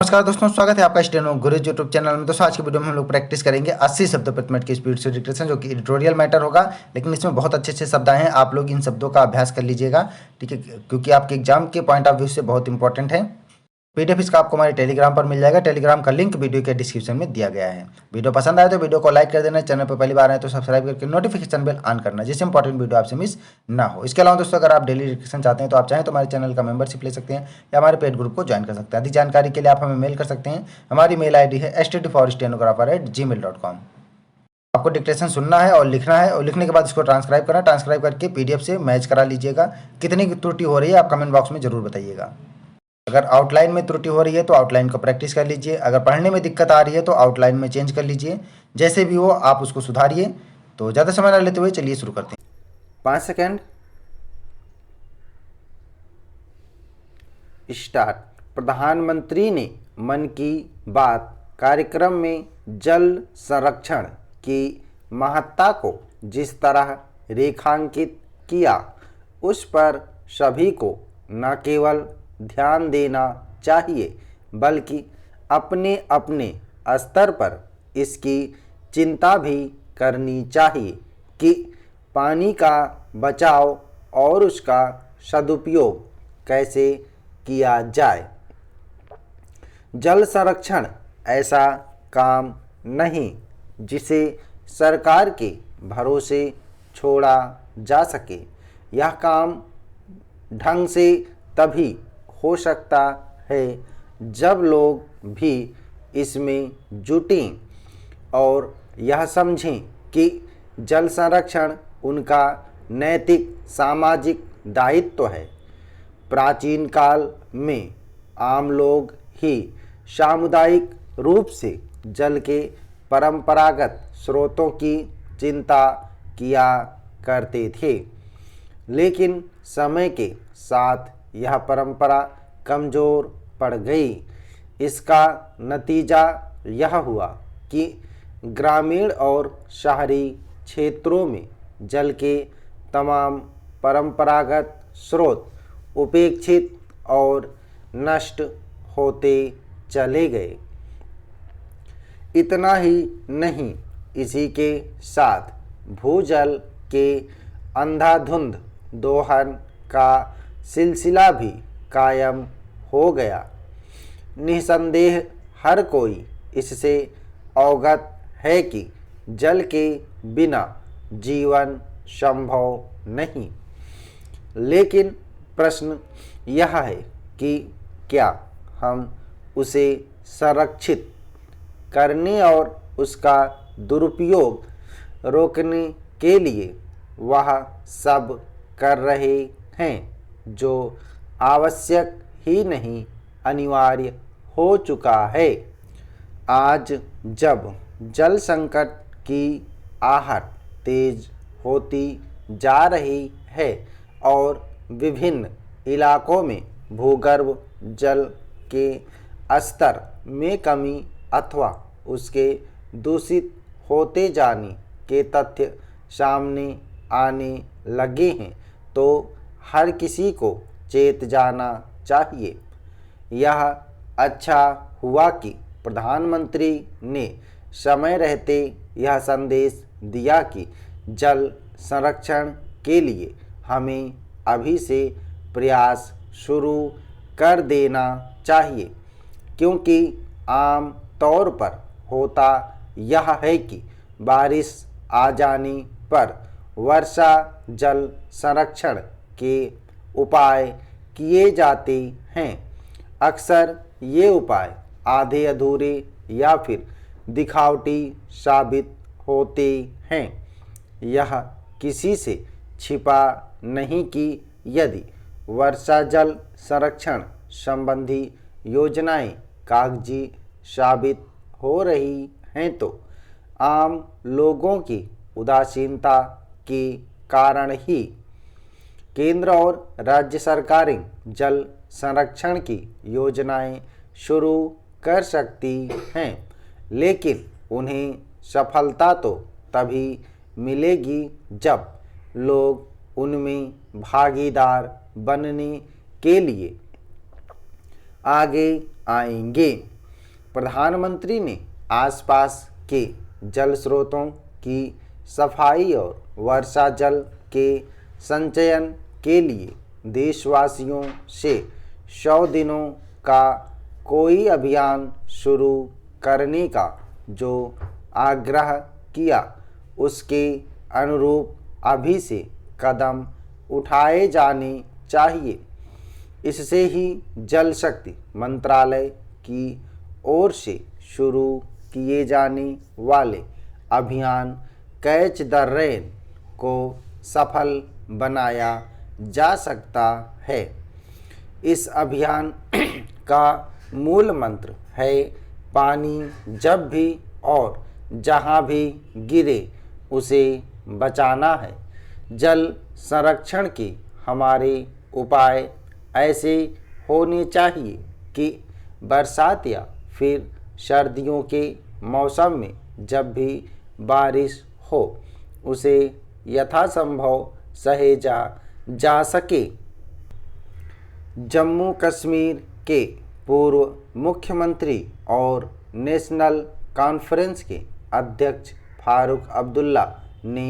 नमस्कार दोस्तों, स्वागत है आपका स्टेनो गुरुज यूट्यूब चैनल में। दोस्तों आज की वीडियो में हम लोग प्रैक्टिस करेंगे 80 शब्दों प्रति मिनट की स्पीड से डिक्टेशन, जो कि एडिटोरियल मैटर होगा, लेकिन इसमें बहुत अच्छे अच्छे शब्द आए हैं। आप लोग इन शब्दों का अभ्यास कर लीजिएगा, ठीक है, क्योंकि आपके एग्जाम के पॉइंट ऑफ व्यू से बहुत इंपॉर्टेंट है। पीडीएफ इसका आपको हमारे टेलीग्राम पर मिल जाएगा। टेलीग्राम का लिंक वीडियो के डिस्क्रिप्शन में दिया गया है। वीडियो पसंद आए तो वीडियो को लाइक कर देना। चैनल पर पहली बार आए तो सब्सक्राइब करके नोटिफिकेशन बेल ऑन करना, जिससे इंपॉर्टेंट वीडियो आपसे मिस ना हो। इसके अलावा दोस्तों, अगर आप डेली डिस्कशन चाहते हैं तो आप चाहें तो हमारे चैनल का मेंबरशिप ले सकते हैं या हमारे पेड ग्रुप को ज्वाइन कर सकते हैं। अधिक जानकारी के लिए आप हमें मेल कर सकते हैं। हमारी मेल ID है std4stenographer@gmail.com। आपको डिक्टेशन सुनना है और लिखना है, और लिखने के बाद इसको ट्रांसक्राइब करना। ट्रांसक्राइब करके पीडीएफ से मैच करा लीजिएगा। कितनी त्रुटि हो रही है आप कमेंट बॉक्स में जरूर बताइएगा। अगर आउटलाइन में त्रुटि हो रही है तो आउटलाइन को प्रैक्टिस कर लीजिए। अगर पढ़ने में दिक्कत आ रही है तो आउटलाइन में चेंज कर लीजिए। जैसे भी हो आप उसको सुधारिए। तो ज़्यादा समय न लेते हुए चलिए शुरू करते हैं। 5 सेकेंड स्टार्ट। प्रधानमंत्री ने मन की बात कार्यक्रम में जल संरक्षण की महत्ता को जिस तरह रेखांकित किया, उस पर सभी को न केवल ध्यान देना चाहिए बल्कि अपने अपने स्तर पर इसकी चिंता भी करनी चाहिए कि पानी का बचाव और उसका सदुपयोग कैसे किया जाए। जल संरक्षण ऐसा काम नहीं जिसे सरकार के भरोसे छोड़ा जा सके। यह काम ढंग से तभी हो सकता है जब लोग भी इसमें जुटें और यह समझें कि जल संरक्षण उनका नैतिक सामाजिक दायित्व है। प्राचीन काल में आम लोग ही सामुदायिक रूप से जल के परंपरागत स्रोतों की चिंता किया करते थे, लेकिन समय के साथ यह परंपरा कमज़ोर पड़ गई। इसका नतीजा यह हुआ कि ग्रामीण और शहरी क्षेत्रों में जल के तमाम परंपरागत स्रोत उपेक्षित और नष्ट होते चले गए। इतना ही नहीं, इसी के साथ भूजल के अंधाधुंध दोहन का सिलसिला भी कायम हो गया। निसंदेह हर कोई इससे अवगत है कि जल के बिना जीवन संभव नहीं, लेकिन प्रश्न यह है कि क्या हम उसे संरक्षित करने और उसका दुरुपयोग रोकने के लिए वह सब कर रहे हैं जो आवश्यक ही नहीं अनिवार्य हो चुका है। आज जब जल संकट की आहट तेज होती जा रही है और विभिन्न इलाकों में भूगर्भ जल के स्तर में कमी अथवा उसके दूषित होते जाने के तथ्य सामने आने लगे हैं, तो हर किसी को चेत जाना चाहिए। यह अच्छा हुआ कि प्रधानमंत्री ने समय रहते यह संदेश दिया कि जल संरक्षण के लिए हमें अभी से प्रयास शुरू कर देना चाहिए, क्योंकि आम तौर पर होता यह है कि बारिश आ जाने पर वर्षा जल संरक्षण के उपाय किए जाते हैं। अक्सर ये उपाय आधे अधूरे या फिर दिखावटी साबित होते हैं। यह किसी से छिपा नहीं कि यदि वर्षा जल संरक्षण संबंधी योजनाएं कागजी साबित हो रही हैं तो आम लोगों की उदासीनता के कारण ही केंद्र और राज्य सरकारें जल संरक्षण की योजनाएं शुरू कर सकती हैं, लेकिन उन्हें सफलता तो तभी मिलेगी जब लोग उनमें भागीदार बनने के लिए आगे आएंगे। प्रधानमंत्री ने आसपास के जल स्रोतों की सफाई और वर्षा जल के संचयन के लिए देशवासियों से 100 दिनों का कोई अभियान शुरू करने का जो आग्रह किया, उसके अनुरूप अभी से कदम उठाए जाने चाहिए। इससे ही जल शक्ति मंत्रालय की ओर से शुरू किए जाने वाले अभियान कैच द रेन को सफल बनाया जा सकता है। इस अभियान का मूल मंत्र है, पानी जब भी और जहाँ भी गिरे उसे बचाना है। जल संरक्षण के हमारे उपाय ऐसे होने चाहिए कि बरसात या फिर सर्दियों के मौसम में जब भी बारिश हो उसे यथासंभव सहेजा जा सके। जम्मू कश्मीर के पूर्व मुख्यमंत्री और नेशनल कॉन्फ्रेंस के अध्यक्ष फारूक अब्दुल्ला ने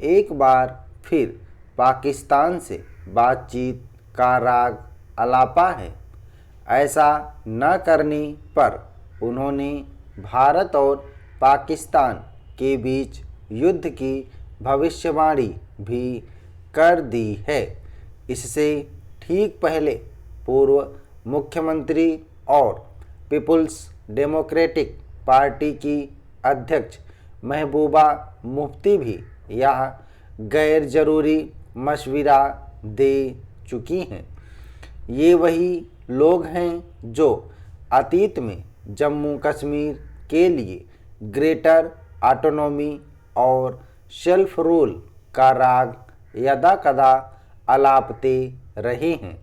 एक बार फिर पाकिस्तान से बातचीत का राग अलापा है। ऐसा न करने पर उन्होंने भारत और पाकिस्तान के बीच युद्ध की भविष्यवाणी भी कर दी है। इससे ठीक पहले पूर्व मुख्यमंत्री और पीपुल्स डेमोक्रेटिक पार्टी की अध्यक्ष महबूबा मुफ्ती भी यह गैर जरूरी मशविरा दे चुकी हैं। ये वही लोग हैं जो अतीत में जम्मू कश्मीर के लिए ग्रेटर ऑटोनॉमी और सेल्फ रूल का राग यदा कदा अलापते रहे हैं।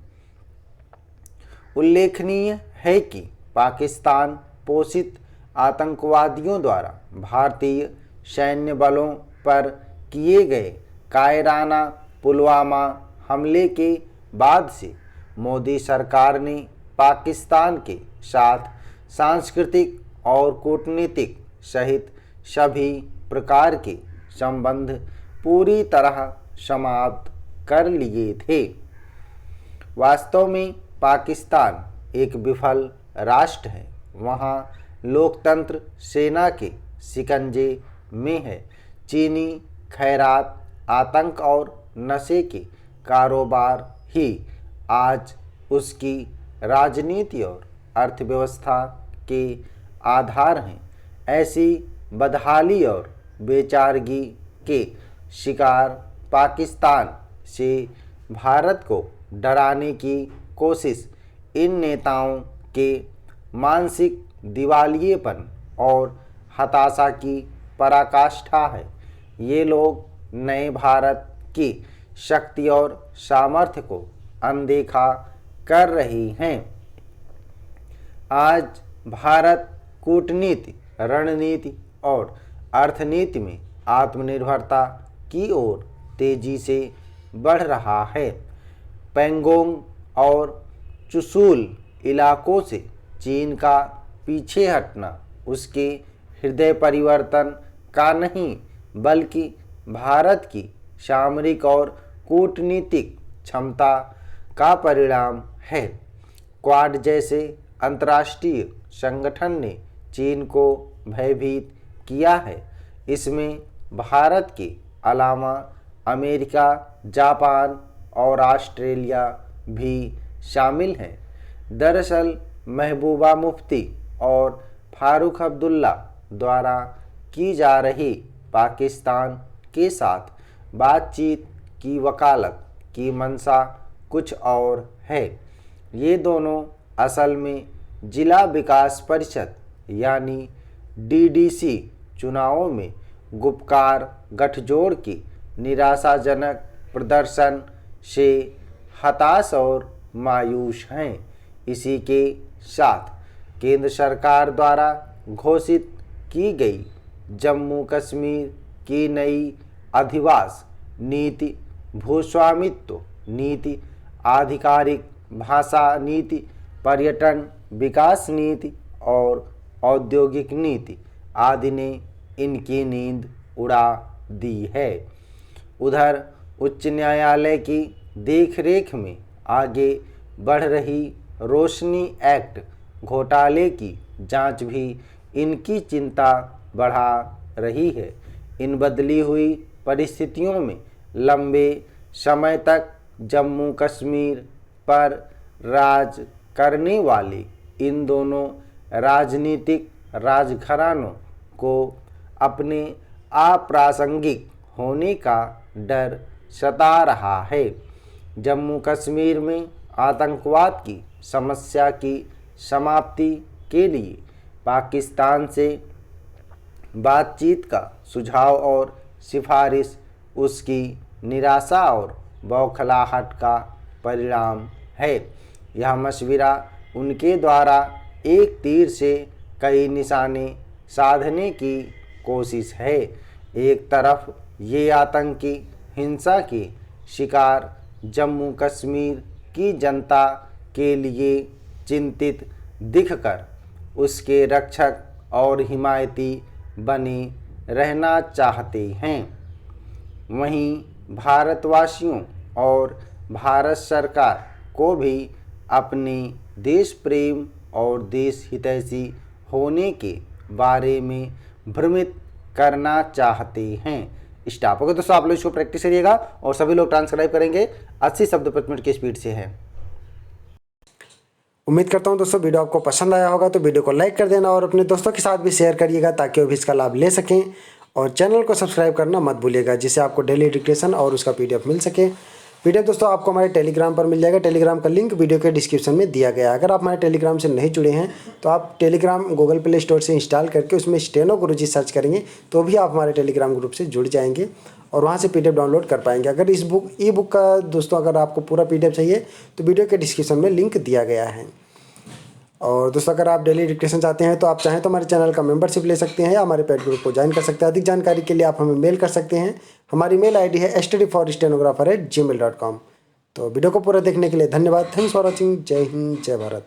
उल्लेखनीय है कि पाकिस्तान पोषित आतंकवादियों द्वारा भारतीय सैन्य बलों पर किए गए कायराना पुलवामा हमले के बाद से मोदी सरकार ने पाकिस्तान के साथ सांस्कृतिक और कूटनीतिक सहित सभी प्रकार के संबंध पूरी तरह समाप्त कर लिए थे। वास्तव में पाकिस्तान एक विफल राष्ट्र है। वहाँ लोकतंत्र सेना के शिकंजे में है। चीनी खैरात, आतंक और नशे के कारोबार ही आज उसकी राजनीति और अर्थव्यवस्था के आधार हैं। ऐसी बदहाली और बेचारगी के शिकार पाकिस्तान से भारत को डराने की कोशिश इन नेताओं के मानसिक दिवालियेपन और हताशा की पराकाष्ठा है। ये लोग नए भारत की शक्ति और सामर्थ्य को अनदेखा कर रही हैं। आज भारत कूटनीति, रणनीति और अर्थनीति में आत्मनिर्भरता की ओर तेजी से बढ़ रहा है। पैंगोंग और चुशूल इलाकों से चीन का पीछे हटना उसके हृदय परिवर्तन का नहीं बल्कि भारत की सामरिक और कूटनीतिक क्षमता का परिणाम है। क्वाड जैसे अंतर्राष्ट्रीय संगठन ने चीन को भयभीत किया है। इसमें भारत के अलावा अमेरिका, जापान और ऑस्ट्रेलिया भी शामिल हैं। दरअसल महबूबा मुफ्ती और फारूक अब्दुल्ला द्वारा की जा रही पाकिस्तान के साथ बातचीत की वकालत की मंशा कुछ और है। ये दोनों असल में जिला विकास परिषद यानी डीडीसी चुनावों में गुपकार गठजोड़ की निराशाजनक प्रदर्शन से हताश और मायूस हैं। इसी के साथ केंद्र सरकार द्वारा घोषित की गई जम्मू कश्मीर की नई अधिवास नीति, भूस्वामित्व नीति, आधिकारिक भाषा नीति, पर्यटन विकास नीति और औद्योगिक नीति आदि ने इनकी नींद उड़ा दी है। उधर उच्च न्यायालय की देखरेख में आगे बढ़ रही रोशनी एक्ट घोटाले की जांच भी इनकी चिंता बढ़ा रही है। इन बदली हुई परिस्थितियों में लंबे समय तक जम्मू कश्मीर पर राज करने वाले इन दोनों राजनीतिक राजघरानों को अपने अप्रासंगिक होने का डर सता रहा है। जम्मू कश्मीर में आतंकवाद की समस्या की समाप्ति के लिए पाकिस्तान से बातचीत का सुझाव और सिफारिश उसकी निराशा और बौखलाहट का परिणाम है। यह मशविरा उनके द्वारा एक तीर से कई निशाने साधने की कोशिश है। एक तरफ ये आतंकी हिंसा के शिकार जम्मू कश्मीर की जनता के लिए चिंतित दिखकर उसके रक्षक और हिमायती बने रहना चाहते हैं, वहीं भारतवासियों और भारत सरकार को भी अपने देश प्रेम और देश हितैषी होने के बारे में भ्रमित करना चाहते हैं। स्टाफ ओके दोस्तों, आप लोग इसको प्रैक्टिस करिएगा और सभी लोग ट्रांसक्राइब करेंगे। 80 शब्द प्रति मिनट की स्पीड से है। उम्मीद करता हूं दोस्तों वीडियो आपको पसंद आया होगा, तो वीडियो को लाइक कर देना और अपने दोस्तों के साथ भी शेयर करिएगा ताकि वो भी इसका लाभ ले सकें। और चैनल को सब्सक्राइब करना मत भूलिएगा, जिससे आपको डेली डिक्टेशन और उसका PDF मिल सके। PDF दोस्तों आपको हमारे टेलीग्राम पर मिल जाएगा। टेलीग्राम का लिंक वीडियो के डिस्क्रिप्शन में दिया गया है। अगर आप हमारे टेलीग्राम से नहीं जुड़े हैं तो आप टेलीग्राम गूगल प्ले स्टोर से इंस्टॉल करके उसमें स्टेनो गुरुजी सर्च करेंगे तो भी आप हमारे टेलीग्राम ग्रुप से जुड़ जाएंगे और वहाँ से PDF डाउनलोड कर पाएंगे। अगर इस ई बुक का दोस्तों अगर आपको पूरा PDF चाहिए तो वीडियो के डिस्क्रिप्शन में लिंक दिया गया है। और दोस्तों अगर आप डेली डिक्टेशन चाहते हैं तो आप चाहें तो हमारे चैनल का मेंबरशिप ले सकते हैं या हमारे पेड ग्रुप को ज्वाइन कर सकते हैं। अधिक जानकारी के लिए आप हमें मेल कर सकते हैं। हमारी मेल ID है studyforstenographer@gmail.com। तो वीडियो को पूरा देखने के लिए धन्यवाद। Thanks for watching. जय हिंद, जय भारत।